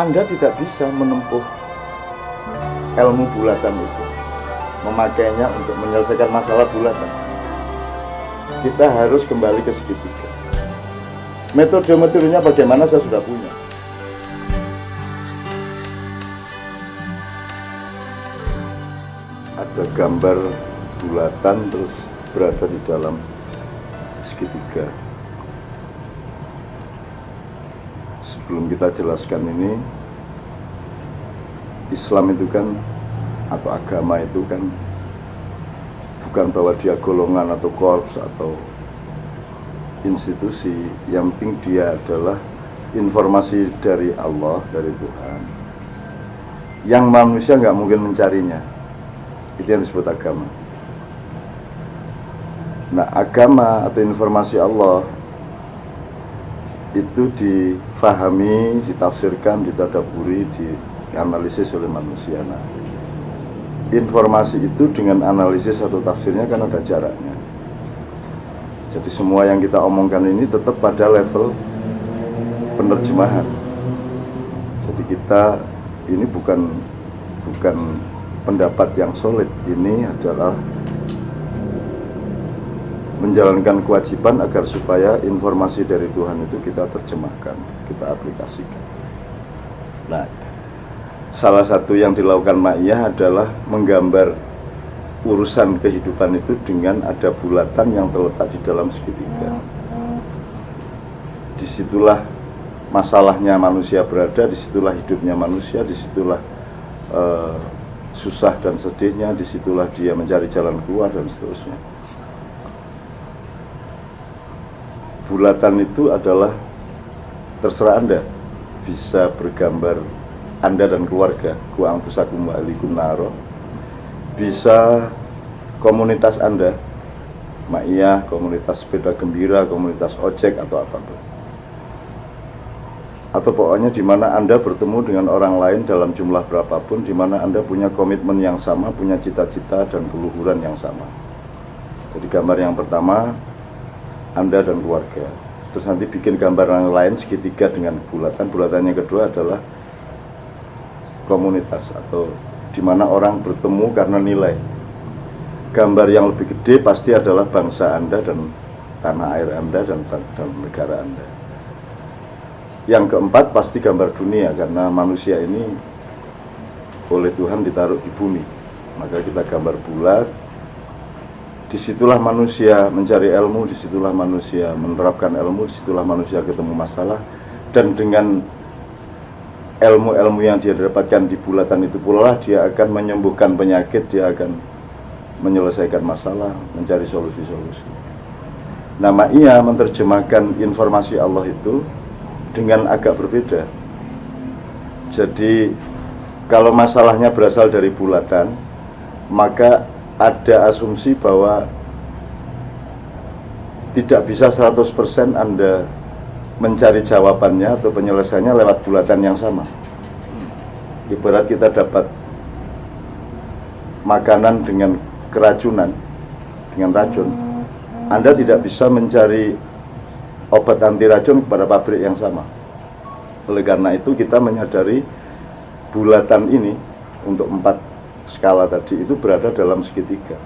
Anda tidak bisa menempuh ilmu bulatan itu, memakainya untuk menyelesaikan masalah bulatan. Kita harus kembali ke segitiga. Metode-metodenya bagaimana saya sudah punya. Ada gambar bulatan terus berada di dalam segitiga. Sebelum kita jelaskan ini, Islam itu kan, atau agama itu kan, bukan bahwa dia golongan atau korps atau institusi. Yang penting dia adalah informasi dari Allah, dari Tuhan, yang manusia nggak mungkin mencarinya. Itu yang disebut agama. Nah, agama atau informasi Allah itu difahami, ditafsirkan, ditadaburi, dianalisis oleh manusia. Nah, informasi itu dengan analisis atau tafsirnya kan ada jaraknya. Jadi semua yang kita omongkan ini tetap pada level penerjemahan. Jadi kita ini bukan pendapat yang solid, ini adalah menjalankan kewajiban agar supaya informasi dari Tuhan itu kita terjemahkan, kita aplikasikan. Nah, salah satu yang dilakukan Ma'iyah adalah menggambar urusan kehidupan itu dengan ada bulatan yang terletak di dalam segitiga. Disitulah masalahnya manusia berada, disitulah hidupnya manusia, disitulah susah dan sedihnya, disitulah dia mencari jalan keluar dan seterusnya. Bulatan itu adalah terserah Anda, bisa bergambar Anda dan keluarga, ku anfusakum wa ahlikum naro, bisa komunitas Anda, Ma'iyah, komunitas sepeda gembira, komunitas ojek atau apapun, atau pokoknya di mana Anda bertemu dengan orang lain dalam jumlah berapapun, di mana Anda punya komitmen yang sama, punya cita-cita dan keluhuran yang sama. Jadi gambar yang pertama Anda dan keluarga, terus nanti bikin gambar yang lain segitiga dengan bulatan. Bulatan yang kedua adalah komunitas atau di mana orang bertemu karena nilai. Gambar yang lebih gede pasti adalah bangsa Anda dan tanah air Anda dan negara Anda. Yang keempat pasti gambar dunia, karena manusia ini oleh Tuhan ditaruh di bumi. Maka kita gambar bulat. Disitulah manusia mencari ilmu, disitulah manusia menerapkan ilmu, disitulah manusia ketemu masalah. Dan dengan ilmu-ilmu yang dia dapatkan di bulatan itu pula dia akan menyembuhkan penyakit, dia akan menyelesaikan masalah, mencari solusi-solusi. Nah, Ma'iyah menerjemahkan informasi Allah itu dengan agak berbeda. Jadi kalau masalahnya berasal dari bulatan, maka ada asumsi bahwa tidak bisa 100% Anda mencari jawabannya atau penyelesaiannya lewat bulatan yang sama. Ibarat kita dapat makanan dengan keracunan, dengan racun, Anda tidak bisa mencari obat anti racun kepada pabrik yang sama. Oleh karena itu kita menyadari bulatan ini untuk 4 skala tadi itu berada dalam segitiga.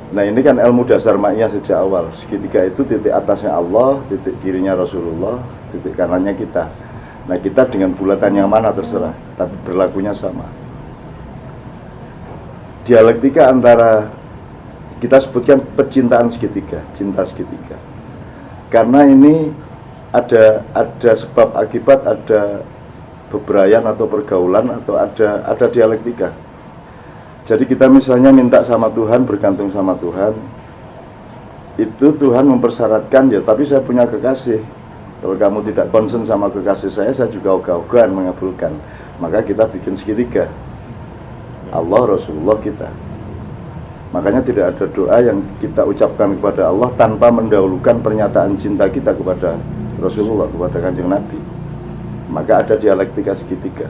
Nah, ini kan ilmu dasar Ma'iyah sejak awal. Segitiga itu titik atasnya Allah, titik kirinya Rasulullah, titik kanannya kita. Nah, kita dengan bulatan yang mana terserah, tapi berlakunya sama. Dialektika antara, kita sebutkan percintaan segitiga, cinta segitiga. Karena ini ada sebab akibat, ada bebrayan atau pergaulan, atau ada dialektika. Jadi kita misalnya minta sama Tuhan, bergantung sama Tuhan, itu Tuhan mempersyaratkan, ya tapi saya punya kekasih, kalau kamu tidak concern sama kekasih saya juga ogah-ogahan mengabulkan. Maka kita bikin segitiga, Allah, Rasulullah, kita. Makanya tidak ada doa yang kita ucapkan kepada Allah tanpa mendahulukan pernyataan cinta kita kepada Rasulullah, kepada Kanjeng Nabi. Maka ada dialektika segitiga.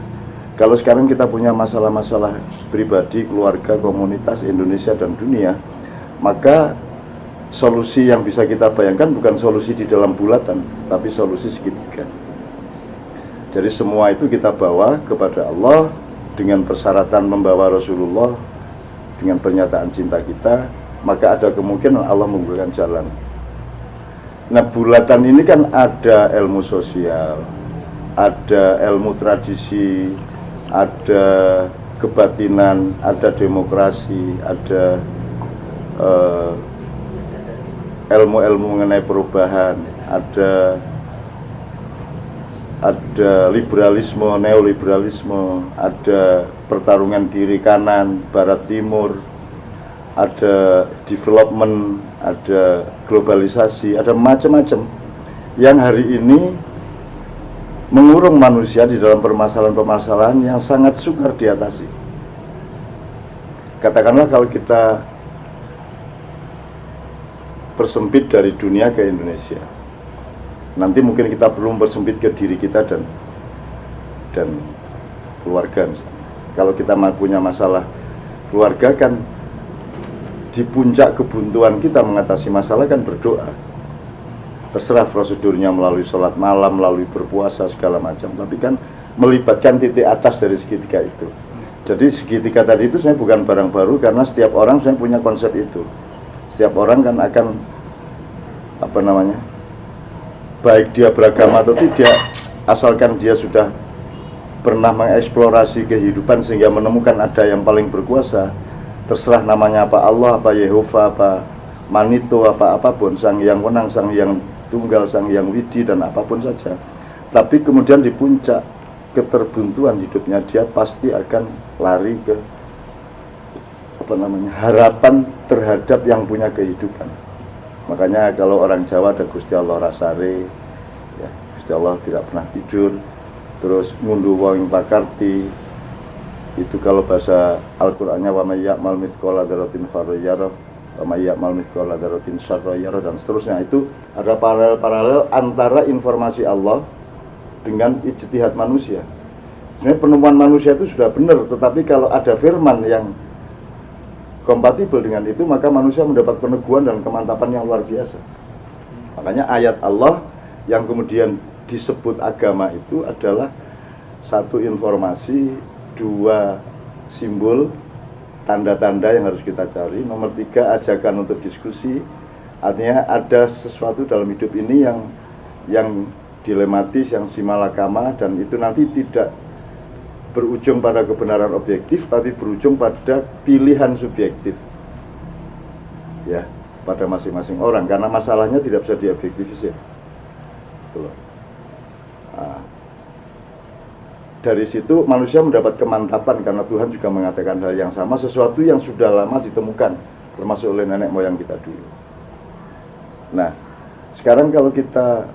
Kalau sekarang kita punya masalah-masalah pribadi, keluarga, komunitas, Indonesia dan dunia, maka solusi yang bisa kita bayangkan bukan solusi di dalam bulatan, tapi solusi segitiga. Jadi semua itu kita bawa kepada Allah dengan persyaratan membawa Rasulullah, dengan pernyataan cinta kita, maka ada kemungkinan Allah membukakan jalan. Nah, bulatan ini kan ada ilmu sosial, ada ilmu tradisi, ada kebatinan, ada demokrasi, ada ilmu-ilmu mengenai perubahan, ada liberalisme, neoliberalisme, ada pertarungan kiri kanan, barat timur, ada development, ada globalisasi, ada macam-macam yang hari ini mengurung manusia di dalam permasalahan-permasalahan yang sangat sukar diatasi. Katakanlah kalau kita persempit dari dunia ke Indonesia, nanti mungkin kita belum bersempit ke diri kita dan keluarga misalnya. Kalau kita punya masalah keluarga, kan di puncak kebuntuan kita mengatasi masalah kan berdoa. Terserah prosedurnya melalui sholat malam, melalui berpuasa segala macam, tapi kan melibatkan titik atas dari segitiga itu. Jadi segitiga tadi itu sebenarnya bukan barang baru, karena setiap orang sebenarnya punya konsep itu. Setiap orang kan akan baik dia beragama atau tidak, asalkan dia sudah pernah mengeksplorasi kehidupan sehingga menemukan ada yang paling berkuasa, terserah namanya apa, Allah, apa Yehova, apa Manito, apapun, Sang Yang Wenang, Sang Yang Tunggal, Sang Yang Widi, dan apapun saja. Tapi kemudian di puncak keterbuntuan hidupnya, dia pasti akan lari ke harapan terhadap yang punya kehidupan. Makanya kalau orang Jawa ada Gusti Allah rasare, ya, Gusti Allah tidak pernah tidur. Terus ngunduh wong pakarti, itu kalau bahasa Al-Qur'annya wa may ya'mal mithqala dzarratin khairan yarah wa may ya'mal mithqala dzarratin syarran yarah, dan seterusnya. Itu ada paralel antara informasi Allah dengan ijtihad manusia. Sebenarnya penemuan manusia itu sudah benar, tetapi kalau ada firman yang kompatibel dengan itu, maka manusia mendapat peneguhan dan kemantapan yang luar biasa. Makanya ayat Allah yang kemudian disebut agama itu adalah satu informasi, dua simbol, tanda-tanda yang harus kita cari. Nomor tiga, ajakan untuk diskusi. Artinya ada sesuatu dalam hidup ini yang dilematis, yang simalakama, dan itu nanti tidak berujung pada kebenaran objektif, tapi berujung pada pilihan subjektif, ya, pada masing-masing orang, karena masalahnya tidak bisa diobjektifisir. Nah, dari situ manusia mendapat kemantapan, karena Tuhan juga mengatakan hal yang sama, sesuatu yang sudah lama ditemukan, termasuk oleh nenek moyang kita dulu. Nah, sekarang kalau kita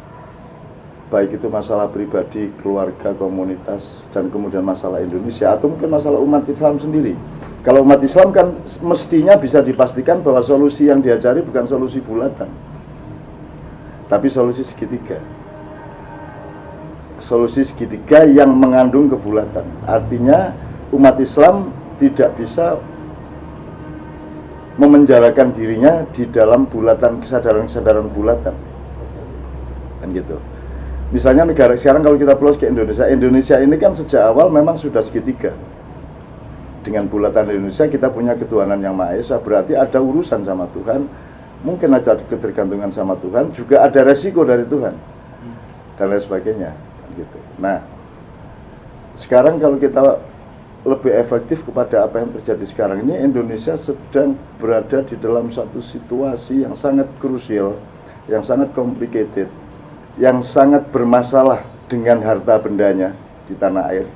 baik itu masalah pribadi, keluarga, komunitas, dan kemudian masalah Indonesia, atau mungkin masalah umat Islam sendiri. Kalau umat Islam kan mestinya bisa dipastikan bahwa solusi yang dia cari bukan solusi bulatan, tapi solusi segitiga. Solusi segitiga yang mengandung kebulatan. Artinya umat Islam tidak bisa memenjarakan dirinya di dalam bulatan, kesadaran-kesadaran bulatan, kan gitu. Misalnya negara sekarang, kalau kita plus ke Indonesia, Indonesia ini kan sejak awal memang sudah segitiga. Dengan bulatan Indonesia kita punya ketuhanan yang Maha Esa, berarti ada urusan sama Tuhan, mungkin aja ketergantungan sama Tuhan, juga ada resiko dari Tuhan, dan lain sebagainya, gitu. Nah, sekarang kalau kita lebih efektif kepada apa yang terjadi sekarang ini, Indonesia sedang berada di dalam satu situasi yang sangat krusial, yang sangat complicated, yang sangat bermasalah dengan harta bendanya di tanah air,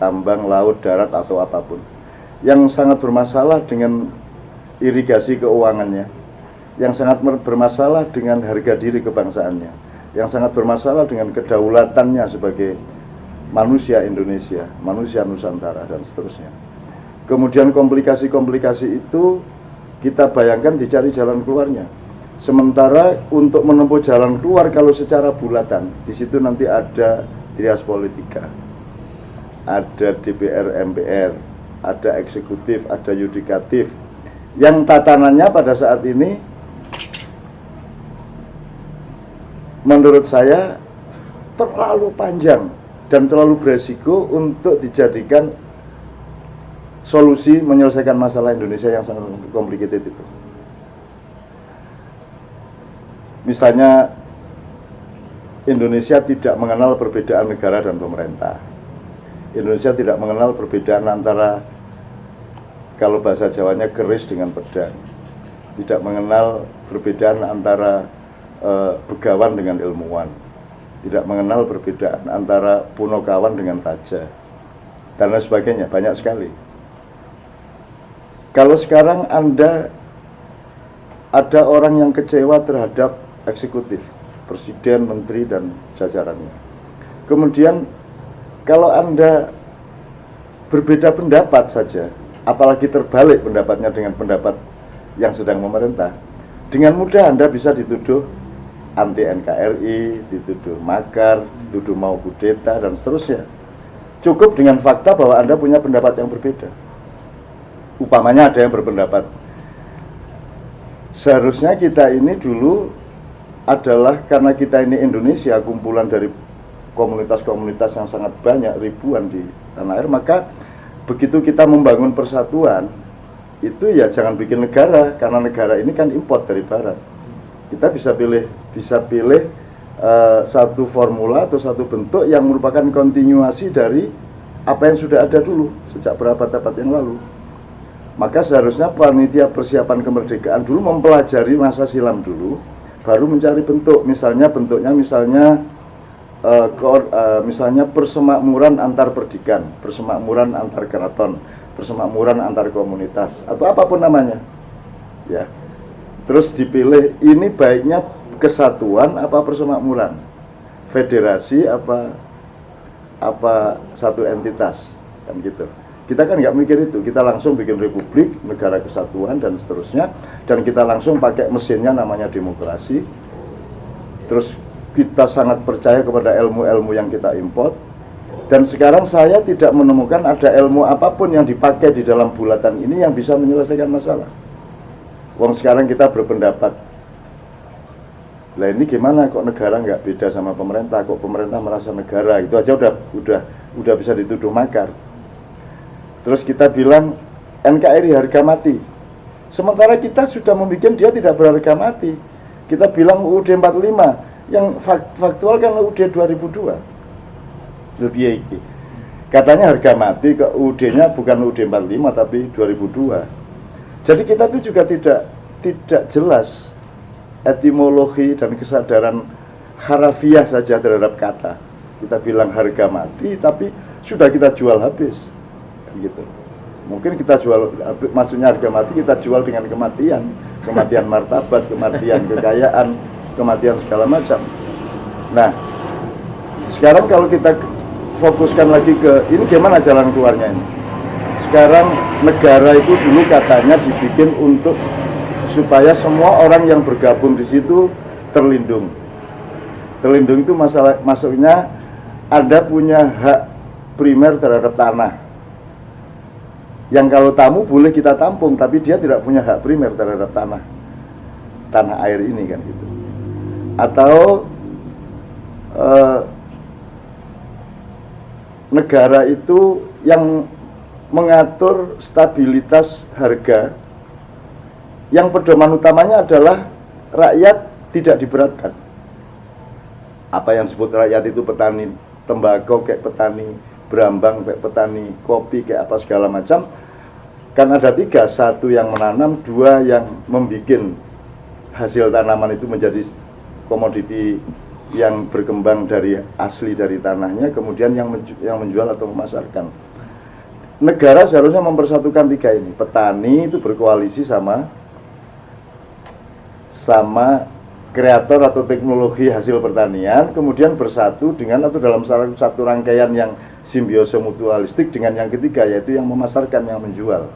tambang, laut, darat, atau apapun, yang sangat bermasalah dengan irigasi keuangannya, yang sangat bermasalah dengan harga diri kebangsaannya, yang sangat bermasalah dengan kedaulatannya sebagai manusia Indonesia, manusia Nusantara, dan seterusnya. Kemudian komplikasi-komplikasi itu kita bayangkan dicari jalan keluarnya. Sementara untuk menempuh jalan keluar kalau secara bulatan, di situ nanti ada trias politika, ada DPR, MPR, ada eksekutif, ada yudikatif, yang tatanannya pada saat ini menurut saya terlalu panjang dan terlalu beresiko untuk dijadikan solusi menyelesaikan masalah Indonesia yang sangat complicated itu. Misalnya Indonesia tidak mengenal perbedaan negara dan pemerintah. Indonesia tidak mengenal perbedaan antara, kalau bahasa Jawanya, keris dengan pedang. Tidak mengenal perbedaan antara begawan dengan ilmuwan. Tidak mengenal perbedaan antara punokawan dengan raja. Dan lain sebagainya, banyak sekali. Kalau sekarang Anda ada orang yang kecewa terhadap eksekutif, presiden, menteri, dan jajarannya. Kemudian kalau Anda berbeda pendapat saja, apalagi terbalik pendapatnya dengan pendapat yang sedang memerintah, dengan mudah Anda bisa dituduh anti NKRI, dituduh makar, dituduh mau kudeta, dan seterusnya. Cukup dengan fakta bahwa Anda punya pendapat yang berbeda. Upamanya ada yang berpendapat, seharusnya kita ini dulu adalah, karena kita ini Indonesia, kumpulan dari komunitas-komunitas yang sangat banyak, ribuan di tanah air, maka begitu kita membangun persatuan, itu ya jangan bikin negara, karena negara ini kan import dari barat. Kita bisa pilih satu formula atau satu bentuk yang merupakan kontinuasi dari apa yang sudah ada dulu sejak berabad-abad yang lalu. Maka seharusnya panitia persiapan kemerdekaan dulu mempelajari masa silam dulu, baru mencari bentuk. Misalnya bentuknya misalnya persemakmuran antar perdikan, persemakmuran antar keraton, persemakmuran antar komunitas, atau apapun namanya, ya. Terus dipilih, ini baiknya kesatuan apa persemakmuran, federasi apa satu entitas, kan gitu. Kita kan nggak mikir itu, kita langsung bikin republik, negara kesatuan, dan seterusnya, dan kita langsung pakai mesinnya namanya demokrasi. Terus kita sangat percaya kepada ilmu-ilmu yang kita import. Dan sekarang saya tidak menemukan ada ilmu apapun yang dipakai di dalam bulatan ini yang bisa menyelesaikan masalah. Wong sekarang kita berpendapat, lah ini gimana kok negara nggak beda sama pemerintah, kok pemerintah merasa negara, itu aja udah bisa dituduh makar. Terus kita bilang NKRI harga mati, sementara kita sudah membuat dia tidak berharga mati. Kita bilang UUD 45, yang faktual kan UUD 2002. Lebih iki. Katanya harga mati, ke UUD-nya bukan UUD 45 tapi 2002. Jadi kita tuh juga tidak jelas etimologi dan kesadaran harafiah saja terhadap kata. Kita bilang harga mati tapi sudah kita jual habis. Gitu. Mungkin kita jual, maksudnya harga mati kita jual dengan kematian, kematian martabat, kematian kekayaan, kematian segala macam. Nah, sekarang kalau kita fokuskan lagi ke ini, gimana jalan keluarnya ini? Sekarang negara itu dulu katanya dibikin untuk supaya semua orang yang bergabung di situ terlindung. Terlindung itu maksudnya Anda punya hak primer terhadap tanah. Yang kalau tamu boleh kita tampung, tapi dia tidak punya hak primer terhadap tanah air ini, kan gitu. Atau negara itu yang mengatur stabilitas harga, yang pedoman utamanya adalah rakyat tidak diberatkan. Apa yang disebut rakyat itu petani tembakau kayak petani berambang, kayak petani kopi, kayak apa segala macam. Kan ada tiga, satu yang menanam, dua yang membuat hasil tanaman itu menjadi komoditi yang berkembang dari asli dari tanahnya, kemudian yang menjual atau memasarkan. Negara seharusnya mempersatukan tiga ini. Petani itu berkoalisi sama kreator atau teknologi hasil pertanian, kemudian bersatu dengan atau dalam satu rangkaian yang simbiose mutualistik dengan yang ketiga, yaitu yang memasarkan, yang menjual,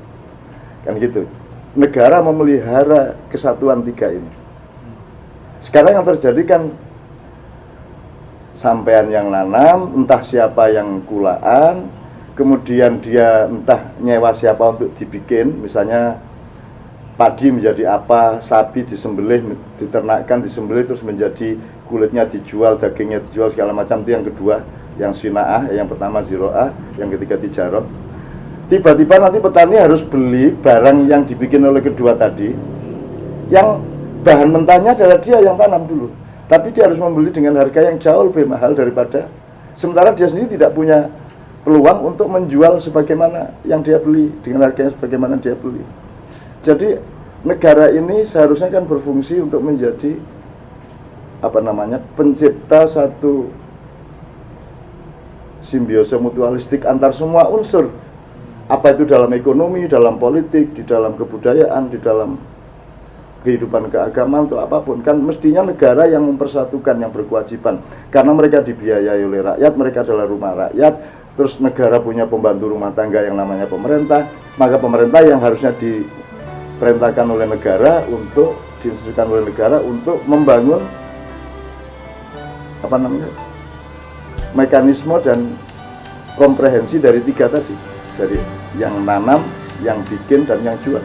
kan gitu. Negara memelihara kesatuan tiga ini. Sekarang yang terjadi kan sampean yang nanam, entah siapa yang kulaan, kemudian dia entah nyewa siapa untuk dibikin, misalnya padi menjadi apa, sapi disembelih, diternakkan, disembelih terus menjadi kulitnya dijual, dagingnya dijual segala macam, itu yang kedua. yang sina'ah, yang pertama ziro'ah, yang ketiga tijarah. Tiba-tiba nanti petani harus beli barang yang dibikin oleh kedua tadi, yang bahan mentahnya adalah dia yang tanam dulu, tapi dia harus membeli dengan harga yang jauh lebih mahal daripada, sementara dia sendiri tidak punya peluang untuk menjual sebagaimana yang dia beli, dengan harganya sebagaimana dia beli. Jadi negara ini seharusnya kan berfungsi untuk menjadi pencipta satu simbiose mutualistik antar semua unsur, apa itu dalam ekonomi, dalam politik, di dalam kebudayaan, di dalam kehidupan keagamaan atau apapun. Kan mestinya negara yang mempersatukan, yang berkewajiban, karena mereka dibiayai oleh rakyat, mereka adalah rumah rakyat. Terus negara punya pembantu rumah tangga yang namanya pemerintah, maka pemerintah yang harusnya diperintahkan oleh negara untuk, diinstruksikan oleh negara untuk membangun mekanisme dan komprehensi dari tiga tadi, dari yang nanam, yang bikin, dan yang jual.